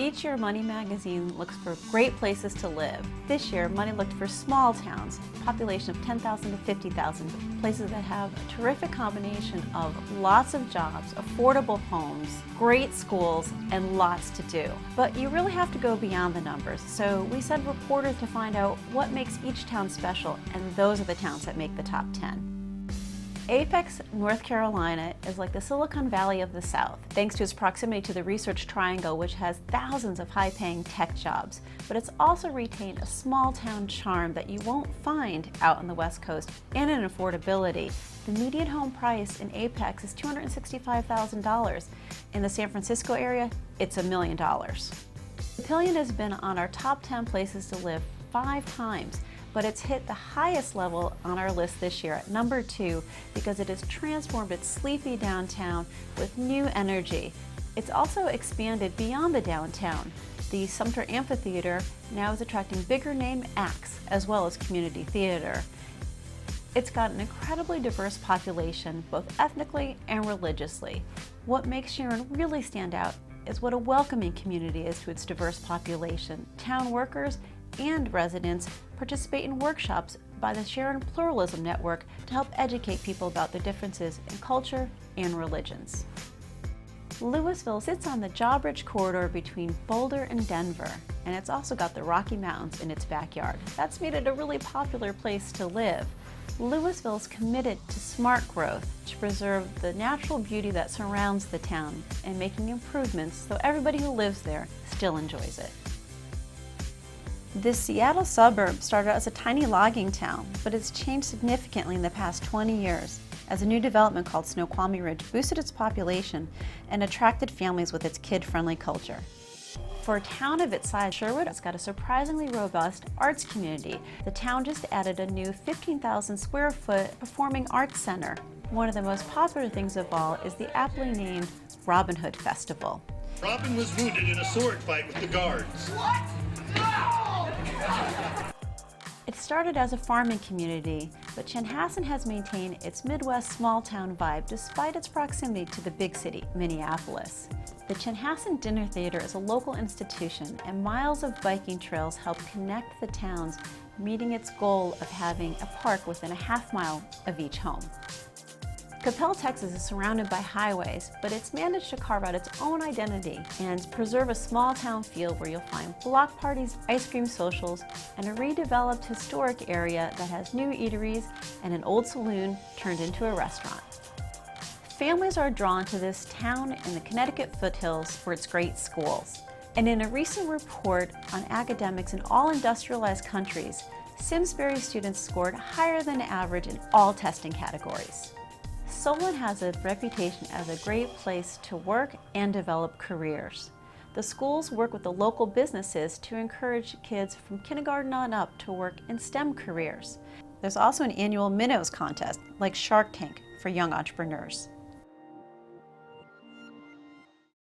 Each year, Money magazine looks for great places to live. This year, Money looked for small towns, population of 10,000 to 50,000, places that have a terrific combination of lots of jobs, affordable homes, great schools, and lots to do. But you really have to go beyond the numbers, so we sent reporters to find out what makes each town special, and those are the towns that make the top 10. Apex, North Carolina is like the Silicon Valley of the South, thanks to its proximity to the Research Triangle, which has thousands of high-paying tech jobs. But it's also retained a small-town charm that you won't find out on the West Coast, and in affordability. The median home price in Apex is $265,000. In the San Francisco area, it's $1 million. Papillion has been on our top 10 places to live 5 times. But it's hit the highest level on our list this year at number 2 because it has transformed its sleepy downtown with new energy. It's also expanded beyond the downtown. The Sumter Amphitheater now is attracting bigger name acts as well as community theater. It's got an incredibly diverse population, both ethnically and religiously. What makes Sharon really stand out is what a welcoming community is to its diverse population. Town workers and residents participate in workshops by the Sharon Pluralism Network to help educate people about the differences in culture and religions. Louisville sits on the job-rich corridor between Boulder and Denver, and it's also got the Rocky Mountains in its backyard. That's made it a really popular place to live. Louisville is committed to smart growth to preserve the natural beauty that surrounds the town and making improvements so everybody who lives there still enjoys it. This Seattle suburb started as a tiny logging town, but it's changed significantly in the past 20 years as a new development called Snoqualmie Ridge boosted its population and attracted families with its kid-friendly culture. For a town of its size, Sherwood has got a surprisingly robust arts community. The town just added a new 15,000 square foot performing arts center. One of the most popular things of all is the aptly named Robin Hood Festival. Robin was wounded in a sword fight with the guards. What? No! It started as a farming community, but Chanhassen has maintained its Midwest small-town vibe despite its proximity to the big city, Minneapolis. The Chanhassen Dinner Theater is a local institution, and miles of biking trails help connect the towns, meeting its goal of having a park within a half-mile of each home. Coppell, Texas is surrounded by highways, but it's managed to carve out its own identity and preserve a small-town feel where you'll find block parties, ice cream socials, and a redeveloped historic area that has new eateries and an old saloon turned into a restaurant. Families are drawn to this town in the Connecticut foothills for its great schools. And in a recent report on academics in all industrialized countries, Simsbury students scored higher than average in all testing categories. Solon has a reputation as a great place to work and develop careers. The schools work with the local businesses to encourage kids from kindergarten on up to work in STEM careers. There's also an annual minnows contest, like Shark Tank, for young entrepreneurs.